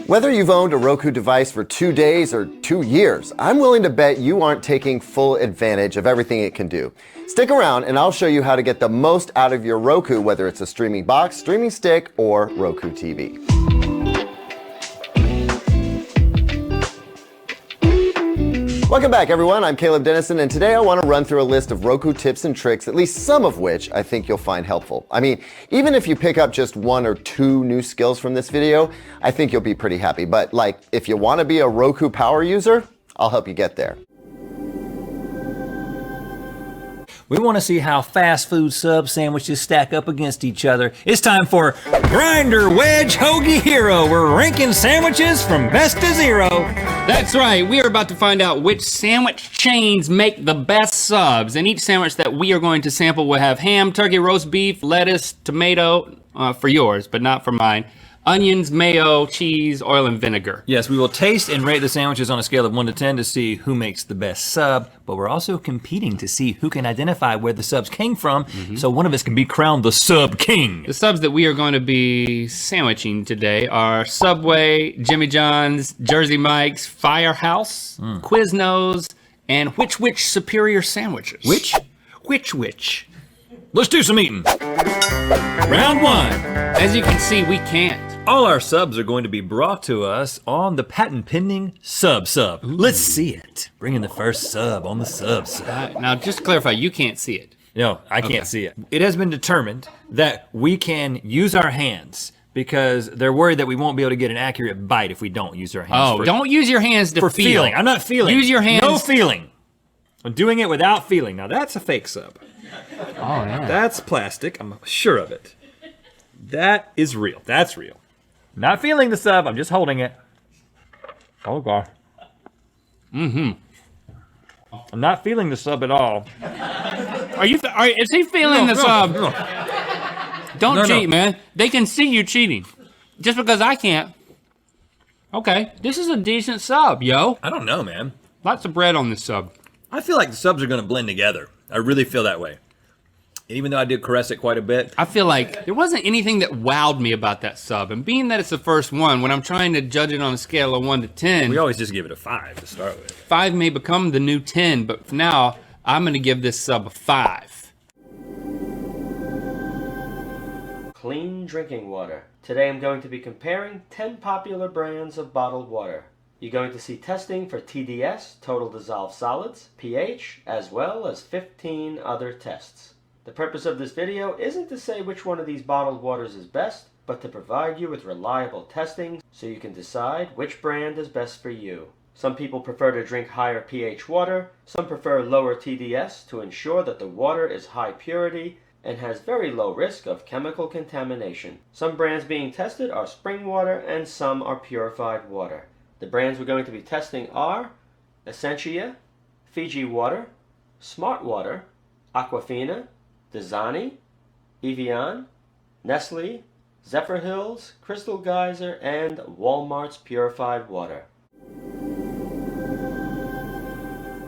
Whether you've owned a Roku device for 2 days or 2 years, I'm willing to bet you aren't taking full advantage of everything it can do. Stick around and I'll show you how to get the most out of your Roku, whether it's a streaming box, streaming stick, or Roku TV. Welcome back, everyone. I'm Caleb Dennison, and today I want to run through a list of Roku tips and tricks, at least some of which I think you'll find helpful. I mean, even if you pick up just 1 or 2 new skills from this video, I think you'll be pretty happy. But like, if you want to be a Roku power user, I'll help you get there. We want to see how fast food sub sandwiches stack up against each other. It's time for Grinder Wedge Hoagie Hero. We're ranking sandwiches from best to zero. That's right, we are about to find out which sandwich chains make the best subs. And each sandwich that we are going to sample will have ham, turkey, roast beef, lettuce, tomato, for yours, but not for mine, onions, mayo, cheese, oil, and vinegar. Yes, we will taste and rate the sandwiches on a scale of 1 to 10 to see who makes the best sub, but we're also competing to see who can identify where the subs came from, so one of us can be crowned the Sub King. The subs that we are going to be sandwiching today are Subway, Jimmy John's, Jersey Mike's, Firehouse, Quiznos, and Which Superior Sandwiches. Which? Let's do some eating. Round 1. As you can see, we can't. All our subs are going to be brought to us on the patent pending sub. Let's see it. Bring in the first sub on the sub. Now just to clarify, you can't see it. No, I can't see it. It has been determined that we can use our hands because they're worried that we won't be able to get an accurate bite if we don't use our hands. Oh, don't use your hands to for feel. feeling. I'm not feeling. Use your hands. No feeling. I'm doing it without feeling. Now that's a fake sub. Oh yeah. That's plastic, I'm sure of it. That is real, that's real. Not feeling the sub, I'm just holding it. Oh God. I'm not feeling the sub at all. Is he feeling the sub? No. Don't cheat, man. They can see you cheating. Just because I can't. Okay, this is a decent sub, yo. I don't know, man. Lots of bread on this sub. I feel like the subs are gonna blend together. I really feel that way. Even though I did caress it quite a bit. I feel like there wasn't anything that wowed me about that sub. And being that it's the first one, when I'm trying to judge it on a scale of 1 to 10. We always just give it a 5 to start with. 5 may become the new 10, but for now, I'm gonna give this sub a 5. Clean drinking water. Today I'm going to be comparing 10 popular brands of bottled water. You're going to see testing for TDS, total dissolved solids, pH, as well as 15 other tests. The purpose of this video isn't to say which one of these bottled waters is best, but to provide you with reliable testing so you can decide which brand is best for you. Some people prefer to drink higher pH water, some prefer lower TDS to ensure that the water is high purity and has very low risk of chemical contamination. Some brands being tested are spring water and some are purified water. The brands we're going to be testing are Essentia, Fiji Water, Smart Water, Aquafina, Dasani, Evian, Nestle, Zephyr Hills, Crystal Geyser, and Walmart's Purified Water.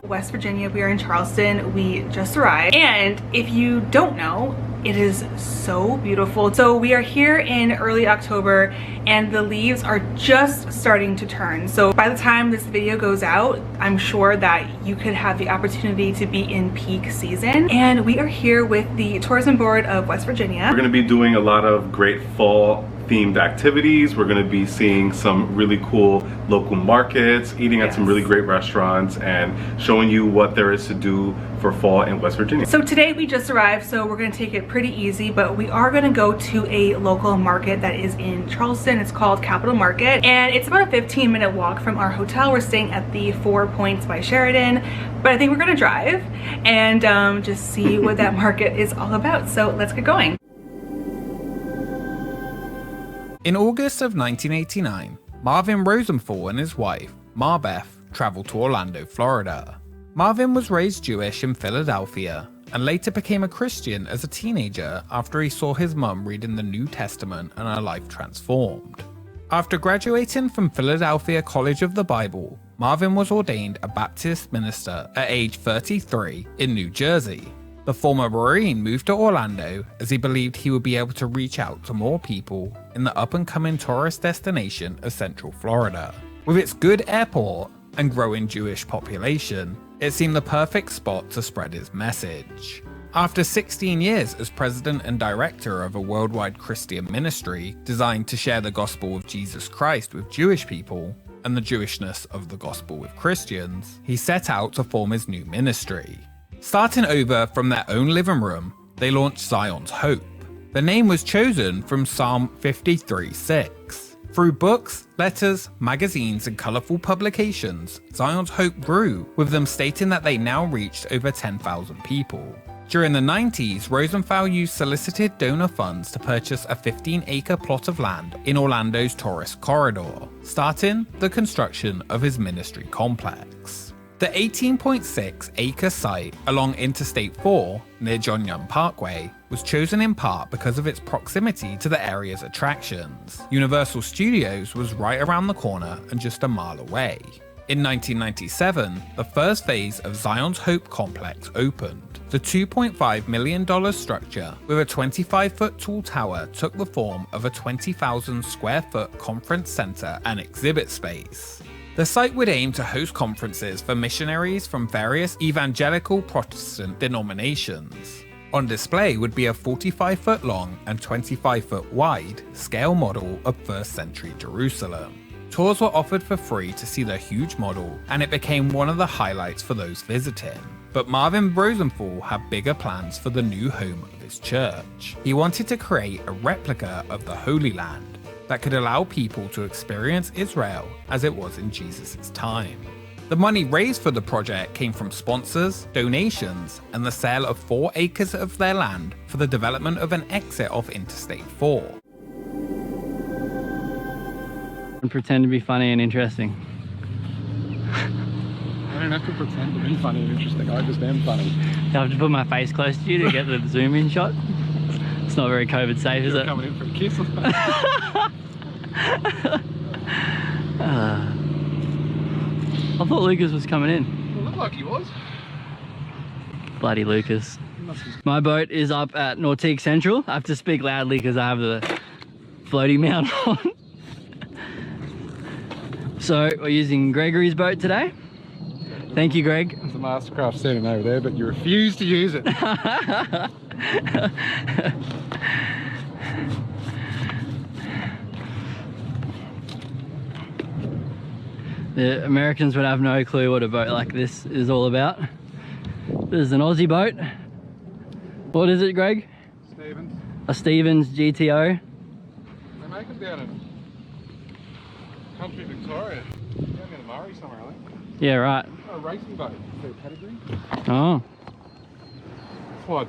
West Virginia, we are in Charleston. We just arrived, and if you don't know, it is so beautiful. So we are here in early October and the leaves are just starting to turn. So by the time this video goes out, I'm sure that you could have the opportunity to be in peak season. And we are here with the Tourism Board of West Virginia. We're going to be doing a lot of great fall themed activities. We're going to be seeing some really cool local markets, eating at some really great restaurants, and showing you what there is to do for fall in West Virginia. So today we just arrived, so we're going to take it pretty easy, but we are going to go to a local market that is in Charleston. It's called Capitol Market, and it's about a 15-minute walk from our hotel. We're staying at the 4 Points by Sheridan, but I think we're going to drive and just see what that market is all about. So let's get going. In August of 1989, Marvin Rosenthal and his wife, Marbeth, traveled to Orlando, Florida. Marvin was raised Jewish in Philadelphia and later became a Christian as a teenager after he saw his mum reading the New Testament and her life transformed. After graduating from Philadelphia College of the Bible, Marvin was ordained a Baptist minister at age 33 in New Jersey. The former Marine moved to Orlando as he believed he would be able to reach out to more people in the up-and-coming tourist destination of Central Florida. With its good airport and growing Jewish population, it seemed the perfect spot to spread his message. After 16 years as president and director of a worldwide Christian ministry designed to share the gospel of Jesus Christ with Jewish people and the Jewishness of the gospel with Christians, he set out to form his new ministry. Starting over from their own living room, they launched Zion's Hope. The name was chosen from Psalm 53:6. Through books, letters, magazines, and colourful publications, Zion's Hope grew, with them stating that they now reached over 10,000 people. During the 90s, Rosenthal used solicited donor funds to purchase a 15-acre plot of land in Orlando's tourist corridor, starting the construction of his ministry complex. The 18.6-acre site along Interstate 4, near John Young Parkway, was chosen in part because of its proximity to the area's attractions. Universal Studios was right around the corner and just a mile away. In 1997, the first phase of Zion's Hope complex opened. The $2.5 million structure, with a 25-foot tall tower, took the form of a 20,000 square foot conference center and exhibit space. The site would aim to host conferences for missionaries from various evangelical Protestant denominations. On display would be a 45-foot long and 25-foot wide scale model of 1st century Jerusalem. Tours were offered for free to see the huge model, and it became one of the highlights for those visiting. But Marvin Rosenthal had bigger plans for the new home of his church. He wanted to create a replica of the Holy Land that could allow people to experience Israel as it was in Jesus' time. The money raised for the project came from sponsors, donations, and the sale of 4 acres of their land for the development of an exit off Interstate 4. And pretend to be funny and interesting. I don't have to pretend to be funny and interesting, I just am funny. I have to put my face close to you to get the zoom in shot. It's not very COVID safe, is it? Coming in for a kiss. I thought Lucas was coming in. It looked like he was. Bloody Lucas. My boat is up at Nautique Central. I have to speak loudly because I have the floating mount on. So we're using Gregory's boat today. Thank you, Greg. There's a Mastercraft standing over there, but you refuse to use it. The Americans would have no clue what a boat like this is all about. This is an Aussie boat. What is it, Greg? Stevens. A Stevens GTO. They make them down in country Victoria. Down in the Murray somewhere, I think. Yeah, right. A racing boat. Is there a pedigree? Oh. That's why I